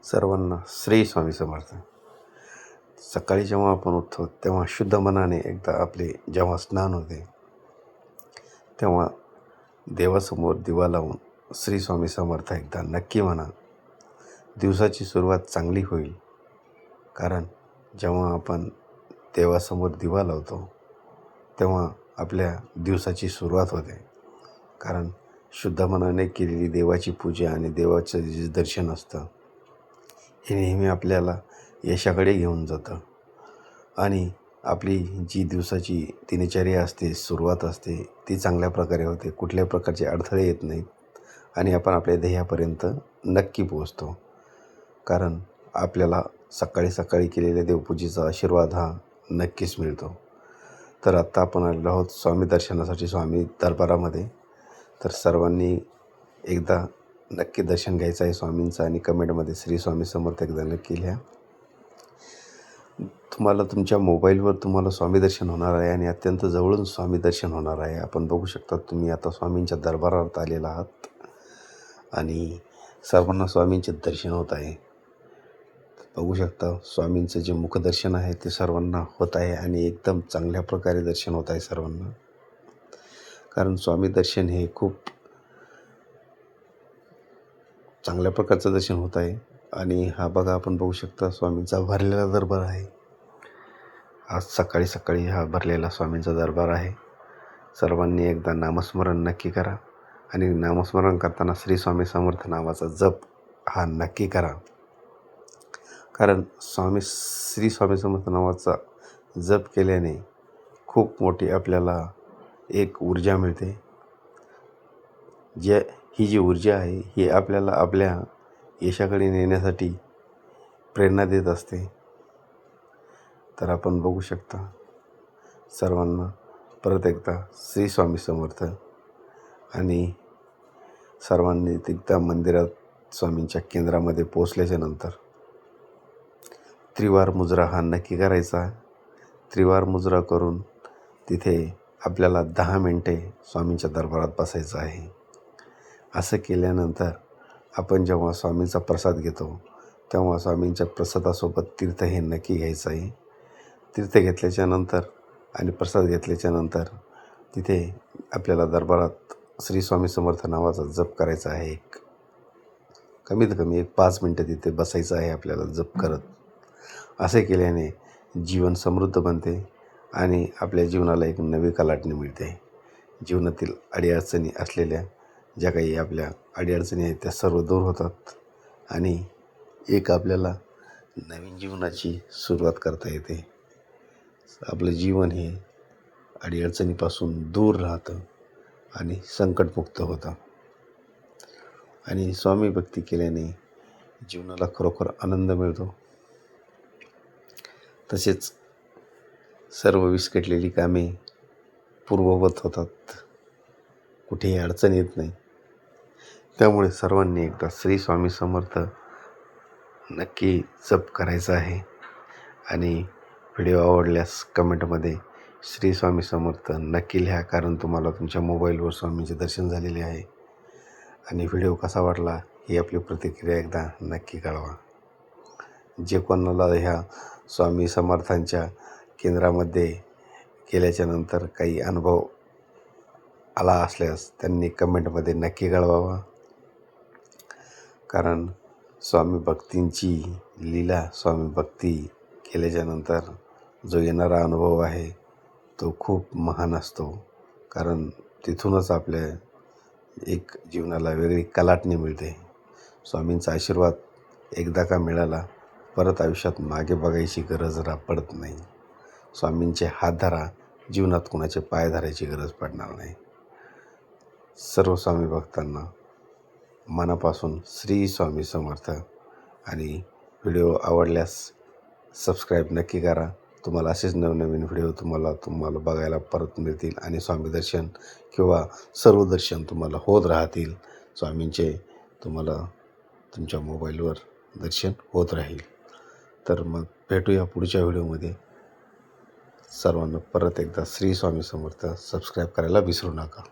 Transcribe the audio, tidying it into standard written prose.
सर्वांना श्री स्वामी समर्थ. सकाळी जेव्हा आपण उठतो तेव्हा शुद्ध मनाने एकदा आपले जेव्हा स्नान होते तेव्हा देवासमोर दिवा लावून श्री स्वामी समर्थ एकदा नक्की म्हणा. दिवसाची सुरुवात चांगली होईल. कारण जेव्हा आपण देवासमोर दिवा लावतो तेव्हा आपल्या दिवसाची सुरुवात होते. कारण शुद्ध मनाने केलेली देवाची पूजा आणि देवाचं जे दर्शन असतं हे नेहमी आपल्याला यशाकडे घेऊन जातं आणि आपली जी दिवसाची दिनचर्या असते, सुरुवात असते ती चांगल्या प्रकारे होते. कुठल्याही प्रकारचे अडथळे येत नाहीत आणि आपण आपल्या ध्येयापर्यंत नक्की पोहोचतो. कारण आपल्याला सकाळी सकाळी केलेल्या देवपूजेचा आशीर्वाद हा नक्कीच मिळतो. तर आत्ता आपण आलेलो आहोत स्वामी दर्शनासाठी स्वामी दरबारामध्ये. तर सर्वांनी एकदा नक्की दर्शन घ्यायचं आहे स्वामींचं आणि कमेंटमध्ये श्री स्वामी समर्थ एकदा नक्की लिहा. तुम्हाला तुमच्या मोबाईलवर तुम्हाला स्वामी दर्शन होणार आहे आणि अत्यंत जवळून स्वामी दर्शन होणार आहे. आपण बघू शकता तुम्ही आता स्वामींच्या दरबारात आलेला आहात आणि सर्वांना स्वामींचे दर्शन होत आहे. बघू शकता स्वामींचं जे मुखदर्शन आहे ते सर्वांना होत आहे आणि एकदम चांगल्या प्रकारे दर्शन होत आहे सर्वांना. कारण स्वामी दर्शन हे खूप चांगल्या प्रकारचं दर्शन होत आहे. आणि हा बघा आपण बघू शकता स्वामींचा भरलेला दरबार आहे. आज सकाळी सकाळी हा भरलेला स्वामींचा दरबार आहे. सर्वांनी एकदा नामस्मरण नक्की करा आणि नामस्मरण करताना श्री स्वामी समर्थ नावाचा जप हा नक्की करा. कारण श्री स्वामी समर्थ नावाचा जप केल्याने खूप मोठी आपल्याला एक ऊर्जा मिळते. ही जी ऊर्जा आहे ही आपल्याला आपल्या यशाकडे नेण्यासाठी प्रेरणा देत असते. तर आपण बघू शकता सर्वांना परत एकदा श्री स्वामी समर्थ. आणि सर्वांनी एकदा मंदिरात स्वामींच्या केंद्रामध्ये पोचल्याच्या नंतर त्रिवार मुजरा हा नक्की करायचा. त्रिवार मुजरा करून तिथे आपल्याला 10 मिनटे स्वामींच्या दरबारात बसायचं आहे. असं केल्यानंतर आपण जेव्हा स्वामींचा प्रसाद घेतो तेव्हा स्वामींच्या प्रसादासोबत तीर्थ हे नक्की घ्यायचं आहे. तीर्थ घेतल्याच्या नंतर आणि प्रसाद घेतल्याच्या नंतर तिथे आपल्याला दरबारात श्री स्वामी समर्थ नावाचा जप करायचा आहे. कमीत कमी 5 मिनटं तिथे बसायचं आहे आपल्याला जप करत. असे केल्याने जीवन समृद्ध बनते आणि आपल्या जीवनाला एक नवी कलाटणी मिळते. जीवनातील अडीअडचणी असलेल्या ज्या काही आपल्या अडीअडचणी आहेत त्या सर्व दूर होतात आणि एक आपल्याला नवीन जीवनाची सुरुवात करता येते. आपलं जीवन हे अडीअडचणीपासून दूर राहतं आणि संकटमुक्त होतं. आणि स्वामी भक्ती केल्याने जीवनाला खरोखर आनंद मिळतो. तसेच सर्व विस्कटलेली कामे पूर्ववत होतात. कुठेही अडचण येत नाही. त्यामुळे सर्वांनी एकदा श्री स्वामी समर्थ नक्की जप करायचा आहे. आणि व्हिडिओ आवडल्यास कमेंटमध्ये श्री स्वामी समर्थ नक्की लिहा. कारण तुम्हाला तुमच्या मोबाईलवर स्वामींचे दर्शन झालेले आहे. आणि व्हिडिओ कसा वाटला ही आपली प्रतिक्रिया एकदा नक्की कळवा. जे कोणाला ह्या स्वामी समर्थांच्या केंद्रामध्ये गेल्याच्या नंतर काही अनुभव आला असल्यास त्यांनी कमेंटमध्ये नक्की कळवावा. कारण स्वामी भक्तींची लीला, स्वामी भक्ती केल्याच्यानंतर जो येणारा अनुभव आहे तो खूप महान असतो. कारण तिथूनच आपल्या एक जीवनाला वेगळी कलाटणी मिळते. स्वामींचा आशीर्वाद एकदा का मिळाला परत आयुष्यात मागे बघायची गरज पडत नाही. स्वामींचे हात धरा, जीवनात कोणाचे पाय धरायची गरज पडणार नाही. सर्व स्वामी भक्तांना मनापासून श्री स्वामी समर्थ. आणि व्हिडिओ आवडल्यास सबस्क्राईब नक्की करा. तुम्हाला असेच नवनवीन व्हिडिओ तुम्हाला बघायला परत मिळतील आणि स्वामी दर्शन किंवा सर्व दर्शन तुम्हाला होत राहतील. स्वामींचे तुम्हाला तुमच्या मोबाईलवर दर्शन होत राहील. तर मग भेटूया पुढच्या व्हिडिओमध्ये. सर्वांना परत एकदा श्री स्वामी समर्थ. सबस्क्राईब करायला विसरू नका.